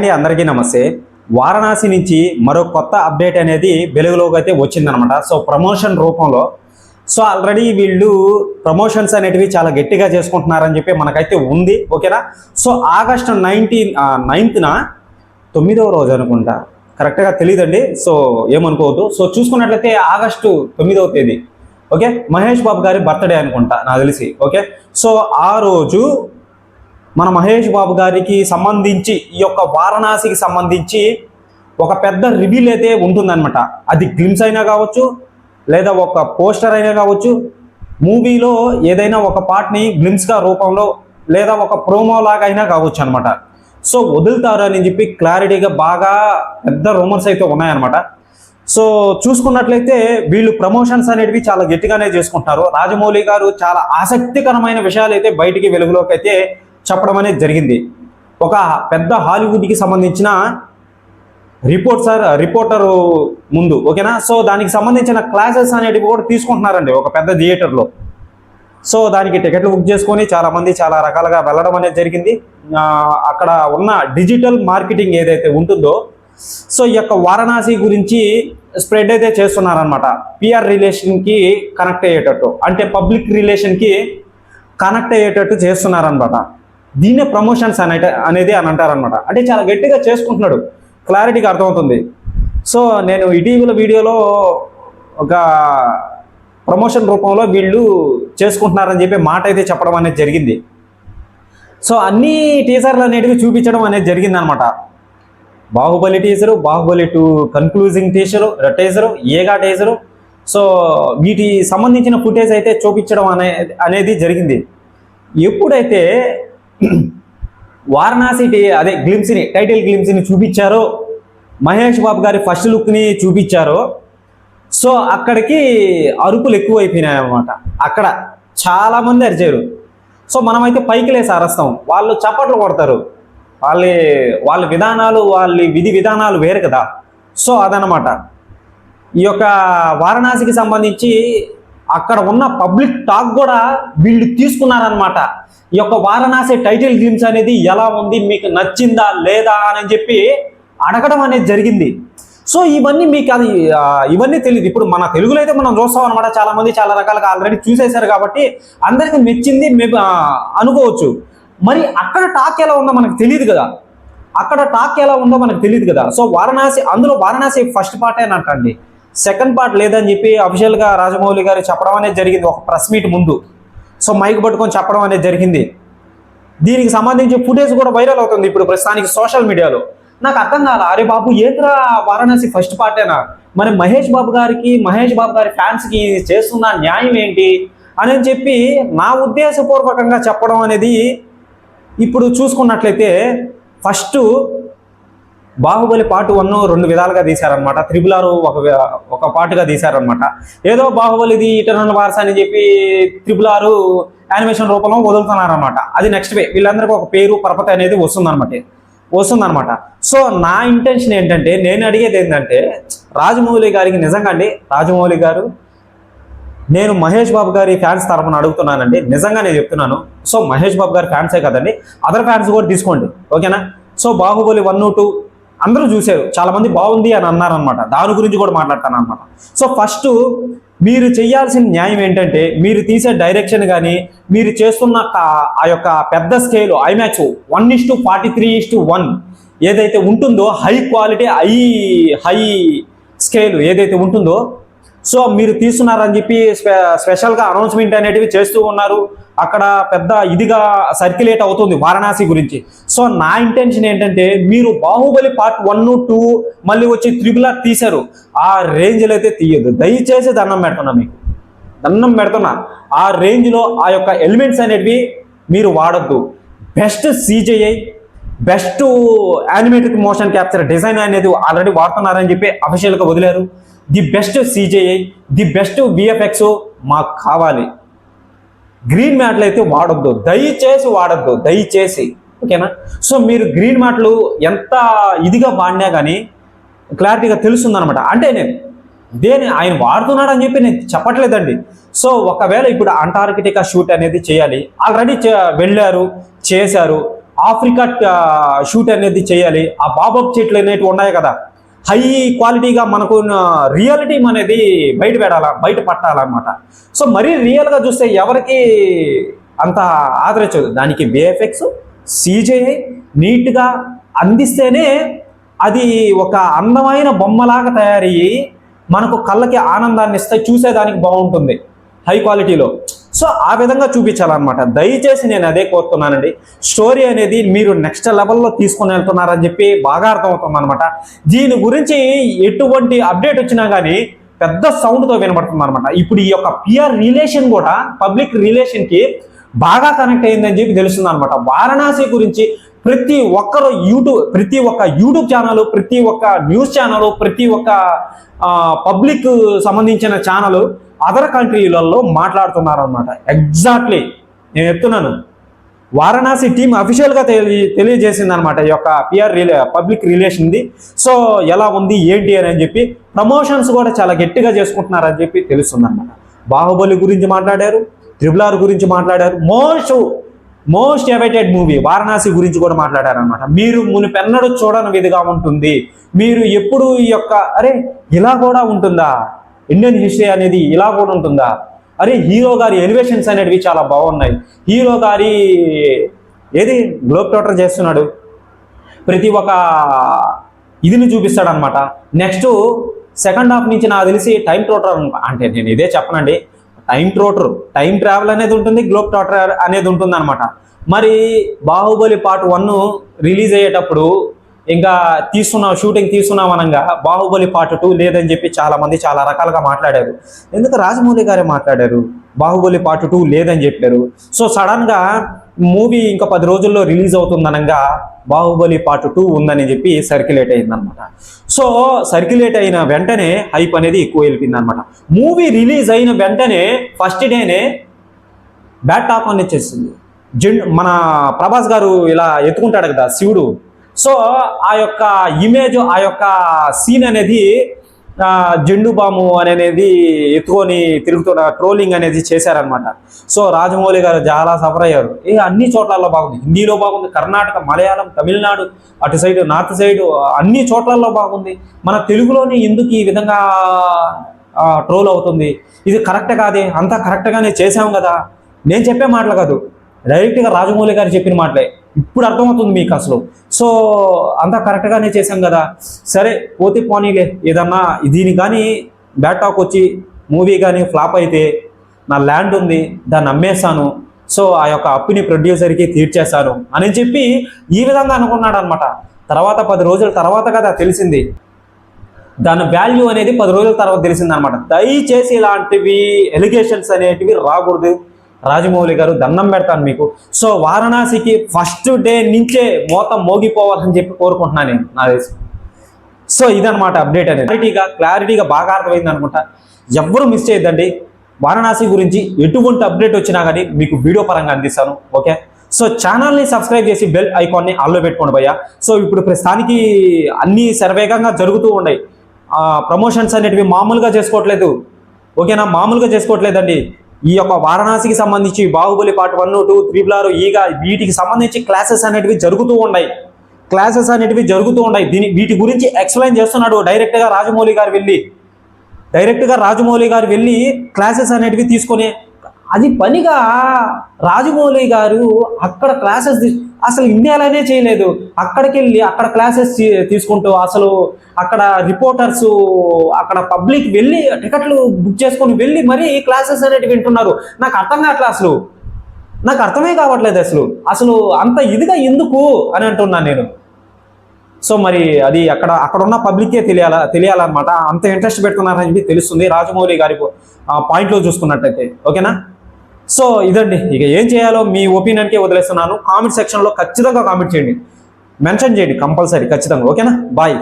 అందరికీ నమస్తే. వారణాసి నుంచి మరో కొత్త అప్డేట్ అనేది వెలుగులోకి అయితే వచ్చిందనమాట. సో ప్రమోషన్ రూపంలో ఆల్రెడీ వీళ్ళు ప్రమోషన్స్ అనేటివి చాలా గట్టిగా చేసుకుంటున్నారని చెప్పి మనకైతే ఉంది. ఓకేనా. సో ఆగస్టు 9న 9వ రోజు అనుకుంటా, కరెక్ట్గా తెలియదండి. సో ఏమనుకోవద్దు. సో చూసుకున్నట్లయితే ఆగస్టు 9వ తేదీ ఓకే మహేష్ బాబు గారి బర్త్డే అనుకుంటా నాకు తెలిసి. ఓకే. సో ఆ రోజు మన మహేష్ బాబు గారికి సంబంధించి ఈ యొక్క వారణాసికి సంబంధించి ఒక పెద్ద రివీల్ అయితే ఉంటుందన్నమాట. అది గ్లిమ్స్ అయినా కావచ్చు, లేదా ఒక పోస్టర్ అయినా కావచ్చు, మూవీలో ఏదైనా ఒక పార్ట్ని గ్లిమ్స్గా రూపంలో లేదా ఒక ప్రోమో లాగా అయినా కావచ్చు అనమాట. సో వదులుతారు అని చెప్పి క్లారిటీగా బాగా పెద్ద రూమర్స్ అయితే ఉన్నాయన్నమాట. సో చూసుకున్నట్లయితే వీళ్ళు ప్రమోషన్స్ అనేటివి చాలా గట్టిగానే చేసుకుంటున్నారు. రాజమౌళి గారు చాలా ఆసక్తికరమైన విషయాలు అయితే బయటికి వెలుగులోకి అయితే చెప్పడం అనేది జరిగింది. ఒక పెద్ద హాలీవుడ్కి సంబంధించిన రిపోర్టరు ముందు. ఓకేనా. సో దానికి సంబంధించిన క్లాసెస్ అనేటివి కూడా తీసుకుంటున్నారండి ఒక పెద్ద థియేటర్లో. సో దానికి టికెట్లు బుక్ చేసుకొని చాలామంది చాలా రకాలుగా వెళ్ళడం అనేది జరిగింది. అక్కడ ఉన్న డిజిటల్ మార్కెటింగ్ ఏదైతే ఉంటుందో సో ఈ యొక్క వారణాసి గురించి స్ప్రెడ్ అయితే చేస్తున్నారనమాట. పిఆర్ రిలేషన్కి కనెక్ట్ అయ్యేటట్టు, అంటే పబ్లిక్ రిలేషన్కి కనెక్ట్ అయ్యేటట్టు చేస్తున్నారనమాట. దీన్నే ప్రమోషన్స్ అనేది అని అంటారనమాట. అంటే చాలా గట్టిగా చేసుకుంటున్నాడు, క్లారిటీగా అర్థమవుతుంది. సో నేను ఇటీవల వీడియోలో ఒక ప్రమోషన్ రూపంలో వీళ్ళు చేసుకుంటున్నారని చెప్పి మాట అయితే చెప్పడం అనేది జరిగింది. సో అన్ని టీజర్లు అనేటివి చూపించడం అనేది జరిగింది అనమాట. Baahubali teaser, Baahubali 2 concluding teaser, Eega teaser. So వీటి సంబంధించిన ఫుటేజ్ అయితే చూపించడం అనేది జరిగింది. ఎప్పుడైతే వారణాసి అదే గ్లిమ్స్ని, టైటిల్ గ్లిమ్స్ని చూపించారో, మహేష్ బాబు గారి ఫస్ట్ లుక్ని చూపించారో, సో అక్కడికి అరుపులు ఎక్కువైపోయినాయి అన్నమాట. అక్కడ చాలామంది అరిచారు. సో మనమైతే పైకి లేసి అరస్తాం, వాళ్ళు చప్పట్లు కొడతారు. వాళ్ళ విధానాలు, వాళ్ళ విధి విధానాలు వేరు కదా. సో అదనమాట. ఈ యొక్క వారణాసికి సంబంధించి అక్కడ ఉన్న పబ్లిక్ టాక్ కూడా వీళ్ళు తీసుకున్నారనమాట. ఈ యొక్క వారణాసి టైటిల్ గ్లిమ్స్ అనేది ఎలా ఉంది, మీకు నచ్చిందా లేదా అని చెప్పి అడగడం అనేది జరిగింది. సో ఇవన్నీ మీకు ఇవన్నీ తెలియదు. ఇప్పుడు మన తెలుగులో అయితే మనం చూస్తాం అనమాట. చాలామంది చాలా రకాలుగా ఆల్రెడీ చూసేశారు కాబట్టి అందరికీ మెచ్చింది అనుకోవచ్చు. మరి అక్కడ టాక్ ఎలా ఉందో మనకు తెలియదు కదా. సో వారణాసి, అందులో వారణాసి ఫస్ట్ పార్ట్ ఏనంటండి, సెకండ్ పార్ట్ లేదని చెప్పి అఫీషియల్గా రాజమౌళి గారు చెప్పడం అనేది జరిగింది ఒక ప్రెస్ మీట్ ముందు. సో మైక్ పట్టుకొని చెప్పడం అనేది జరిగింది. దీనికి సంబంధించి ఫుటేజ్ కూడా వైరల్ అవుతుంది ఇప్పుడు ప్రస్తుతానికి సోషల్ మీడియాలో. నాకు అర్థం కాల, అరే బాబు ఏంద్రా వారణాసి ఫస్ట్ పార్టేనా, మరి మహేష్ బాబు గారి ఫ్యాన్స్కి చేస్తున్న న్యాయం ఏంటి అని చెప్పి నా ఉద్దేశపూర్వకంగా చెప్పడం అనేది. ఇప్పుడు చూసుకున్నట్లయితే ఫస్ట్ బాహుబలి పార్ట్ 1 2 విధాలుగా తీశారనమాట. RRR ఒక పార్ట్గా తీశారనమాట. ఏదో బాహుబలిది ఇటర్నల్ వార్స్ అని చెప్పి RRR యానిమేషన్ రూపంలో వదులుతున్నారనమాట. అది నెక్స్ట్ వీళ్ళందరికీ ఒక పేరు పరపతి అనేది వస్తుందన్నమాట. సో నా ఇంటెన్షన్ ఏంటంటే, నేను అడిగేది ఏంటంటే రాజమౌళి గారికి, నిజంగా అండి రాజమౌళి గారు, నేను మహేష్ బాబు గారి ఫ్యాన్స్ తరఫున అడుగుతున్నానండి, నిజంగా నేను చెప్తున్నాను. సో మహేష్ బాబు గారి ఫ్యాన్సే కదండి, అదర్ ఫ్యాన్స్ కూడా తీసుకోండి. ఓకేనా. సో బాహుబలి 1, 2 అందరూ చూశారు, చాలామంది బాగుంది అని అన్నారనమాట. దాని గురించి కూడా మాట్లాడతాను అనమాట. సో ఫస్ట్ మీరు చేయాల్సిన న్యాయం ఏంటంటే, మీరు తీసే డైరెక్షన్ కానీ, మీరు చేస్తున్న ఆ యొక్క పెద్ద స్కేల్ ఐమాక్స్ 1:43:1 ఏదైతే ఉంటుందో, హై క్వాలిటీ హై స్కేల్ ఏదైతే ఉంటుందో, సో మీరు తీస్తున్నారని చెప్పి స్పెషల్గా అనౌన్స్మెంట్ అనేటివి చేస్తూ ఉన్నారు. అక్కడ పెద్ద ఇదిగా సర్క్యులేట్ అవుతుంది వారణాసి గురించి. సో నా ఇంటెన్షన్ ఏంటంటే, మీరు బాహుబలి పార్ట్ 1, 2 మళ్ళీ వచ్చి RRR తీశారు, ఆ రేంజ్లో అయితే తీయద్దు. దయచేసి దండం పెడుతున్నా. ఆ రేంజ్లో ఆ యొక్క ఎలిమెంట్స్ అనేటివి మీరు వాడద్దు. Best CGI, best animated motion capture design అనేది ఆల్రెడీ వాడుతున్నారని చెప్పి అఫీషియల్గా వదిలేరు. The best CGI, the best VFX మాకు కావాలి. గ్రీన్ మ్యాట్లు అయితే వాడద్దు, దయచేసి. ఓకేనా. సో మీరు గ్రీన్ మ్యాట్లు ఎంత ఇదిగా వాడినా కానీ క్లారిటీగా తెలుస్తుందనమాట. అంటే ఆయన వాడుతున్నాడు అని చెప్పి నేను చెప్పట్లేదండి. సో ఒకవేళ ఇప్పుడు అంటార్కిటికా షూట్ అనేది చేయాలి, ఆల్రెడీ వెళ్ళారు, చేశారు. ఆఫ్రికా షూట్ అనేది చేయాలి. ఆ బాబప్ చెట్లు అనేటివి ఉన్నాయి కదా, హై క్వాలిటీగా మనకు రియాలిటీ అనేది బయట పట్టాలన్నమాట. సో మరీ రియల్గా చూస్తే ఎవరికి అంత ఆదరించదు. దానికి విఎఫ్ఎక్స్ సిజిఐ నీట్గా అందిస్తేనే అది ఒక అందమైన బొమ్మలాగా తయారయ్యి మనకు కళ్ళకి ఆనందాన్ని ఇస్తే చూసేదానికి బాగుంటుంది హై క్వాలిటీలో. సో ఆ విధంగా చూపించాలన్నమాట. దయచేసి నేను అదే కోరుతున్నానండి. స్టోరీ అనేది మీరు నెక్స్ట్ లెవెల్లో తీసుకొని వెళ్తున్నారని చెప్పి బాగా అర్థమవుతుంది అనమాట. దీని గురించి ఎటువంటి అప్డేట్ వచ్చినా కానీ పెద్ద సౌండ్తో వినబడుతుంది అనమాట. ఇప్పుడు ఈ యొక్క పిఆర్ రిలేషన్ కూడా పబ్లిక్ రిలేషన్కి బాగా కనెక్ట్ అయిందని చెప్పి తెలుస్తుంది అనమాట. వారణాసి గురించి ప్రతి ఒక్క యూట్యూబ్ ఛానల్, ప్రతి ఒక్క న్యూస్ ఛానల్, ప్రతి ఒక్క పబ్లిక్ సంబంధించిన ఛానల్ అదర్ కంట్రీలలో మాట్లాడుతున్నారు అనమాట. ఎగ్జాక్ట్లీ నేను చెప్తున్నాను, వారణాసి టీం అఫీషియల్గా తెలియజేసింది అనమాట ఈ యొక్క పబ్లిక్ రిలేషన్ది. సో ఎలా ఉంది ఏంటి అని చెప్పి ప్రమోషన్స్ కూడా చాలా గట్టిగా చేసుకుంటున్నారని చెప్పి తెలుస్తుంది అనమాట. బాహుబలి గురించి మాట్లాడారు, RRR గురించి మాట్లాడారు, మోస్ట్ అవైటెడ్ మూవీ వారణాసి గురించి కూడా మాట్లాడారనమాట. మీరు మునిపెన్నడూ చూడని విధిగా ఉంటుంది. మీరు ఎప్పుడు ఈ యొక్క ఇలా కూడా ఉంటుందా, ఇండియన్ హిస్టరీ అనేది ఇలా కూడా ఉంటుందా, హీరో గారి ఎలివేషన్స్ అనేటివి చాలా బాగున్నాయి. హీరో గారి గ్లోబ్ ట్రావెల్ చేస్తున్నాడు, ప్రతి ఒక్క ఇదిని చూపిస్తాడు అనమాట. నెక్స్ట్ సెకండ్ హాఫ్ నుంచి నాకు తెలిసి టైం ట్రోటర్, అంటే నేను ఇదే చెప్పనండి, టైం ట్రావెల్ అనేది ఉంటుంది, గ్లోబ్ ట్రావెల్ అనేది ఉంటుంది అనమాట. మరి బాహుబలి పార్ట్ 1 రిలీజ్ అయ్యేటప్పుడు ఇంకా షూటింగ్ తీస్తున్నాం అనగా బాహుబలి పార్ట్ 2 లేదని చెప్పి చాలా మంది చాలా రకాలుగా మాట్లాడారు. ఎందుకు రాజమౌళి గారే మాట్లాడారు, బాహుబలి పార్ట్ 2 లేదని చెప్పారు. సో సడన్గా మూవీ ఇంకా 10 రోజుల్లో రిలీజ్ అవుతుందనగా బాహుబలి పార్ట్ 2 ఉందని చెప్పి సర్క్యులేట్ అయిందనమాట. సో సర్క్యులేట్ అయిన వెంటనే హైప్ అనేది ఎక్కువ వెళ్ళిపోయింది అనమాట. మూవీ రిలీజ్ అయిన వెంటనే ఫస్ట్ డేనే బ్యాడ్ టాక్ అనేది చేసింది. మన ప్రభాస్ గారు ఇలా ఎత్తుకుంటాడు కదా శివుడు. సో ఆ యొక్క ఇమేజ్, ఆ యొక్క సీన్ అనేది జెండు బాము అనేది ఎత్తుకొని తిరుగుతున్న ట్రోలింగ్ అనేది చేశారనమాట. సో రాజమౌళి గారు చాలా సఫర్ అయ్యారు. అన్ని చోట్లలో బాగుంది, హిందీలో బాగుంది, కర్ణాటక, మలయాళం, తమిళనాడు, అటు సైడ్ నార్త్ సైడ్ అన్ని చోట్లలో బాగుంది. మన తెలుగులోని ఎందుకు ఈ విధంగా ట్రోల్ అవుతుంది, ఇది కరెక్ట్ కాదే, అంతా కరెక్ట్గానే చేసాం కదా. నేను చెప్పే మాటలు కాదు, డైరెక్ట్గా రాజమౌళి గారు చెప్పిన మాటలే. ఇప్పుడు అర్థమవుతుంది మీకు అసలు. సో అంతా కరెక్ట్గానే చేశాం కదా, సరే పోతే పోనీలే, ఏదన్నా దీని కానీ బ్యాడ్ టాక్ వచ్చి మూవీ కానీ ఫ్లాప్ అయితే నా ల్యాండ్ ఉంది, దాన్ని అమ్మేస్తాను, సో ఆ యొక్క అప్పుని ప్రొడ్యూసర్కి తీర్చేస్తాను అని చెప్పి ఈ విధంగా అనుకున్నాడు అనమాట. తర్వాత 10 రోజుల తర్వాత కదా తెలిసింది, దాని వాల్యూ అనేది 10 రోజుల తర్వాత తెలిసింది అనమాట. దయచేసి ఇలాంటివి ఎలిగేషన్స్ అనేటివి రాకూడదు. రాజమౌళి గారు దండం పెడతాను మీకు. సో వారణాసికి ఫస్ట్ డే నుంచే మోతం మోగిపోవాలని చెప్పి కోరుకుంటున్నాను నేను, నా దేశం. సో ఇదనమాట అప్డేట్ అనేది క్లారిటీగా బాగా అర్థమైంది అనుకుంటా. ఎవరు మిస్ చేయొద్దండి. వారణాసి గురించి ఎటువంటి అప్డేట్ వచ్చినా కానీ మీకు వీడియో పరంగా అందిస్తాను. ఓకే, సో ఛానల్ని సబ్స్క్రైబ్ చేసి బెల్ ఐకాన్ని ఆన్లో పెట్టుకోండి భయ్యా. సో ఇప్పుడు ప్రస్తుతానికి అన్నీ శరవేగంగా జరుగుతూ ఉన్నాయి. ప్రమోషన్స్ అనేటివి మామూలుగా చేసుకోవట్లేదు. ఓకేనా, మామూలుగా చేసుకోవట్లేదండి. ఈ యొక్క వారణాసికి సంబంధించి బాహుబలి పార్ట్ 1, 2, RRR వీటికి సంబంధించి క్లాసెస్ అనేటివి జరుగుతూ ఉన్నాయి. వీటి గురించి ఎక్స్ప్లెయిన్ చేస్తున్నాడు డైరెక్ట్గా రాజమౌళి గారు వెళ్ళి క్లాసెస్ అనేటివి తీసుకొని, అది పనిగా రాజమౌళి గారు అక్కడ క్లాసెస్ అసలు ఇండియాలోనే చేయలేదు. అక్కడికి వెళ్ళి అక్కడ క్లాసెస్ తీసుకుంటూ అసలు అక్కడ రిపోర్టర్స్, అక్కడ పబ్లిక్ వెళ్ళి టికెట్లు బుక్ చేసుకొని వెళ్ళి మరీ క్లాసెస్ అనేటివి వింటున్నారు. నాకు అర్థం కావట్లేదు, నాకు అర్థమే కావట్లేదు అసలు అంత ఇదిగా ఎందుకు అని అంటున్నాను నేను. సో మరి అది అక్కడ ఉన్న పబ్లిక్కే తెలియాలన్నమాట. అంత ఇంట్రెస్ట్ పెడుతున్నారని చెప్పి తెలుస్తుంది రాజమౌళి గారి పాయింట్లో చూసుకున్నట్టయితే. ఓకేనా, సో ఇదండి. ఇక ఏం చేయాలో మీ ఒపీనియన్కే వదిలేస్తున్నాను. కామెంట్ సెక్షన్లో ఖచ్చితంగా కామెంట్ చేయండి, మెన్షన్ చేయండి కంపల్సరీ ఖచ్చితంగా. ఓకేనా, బాయ్.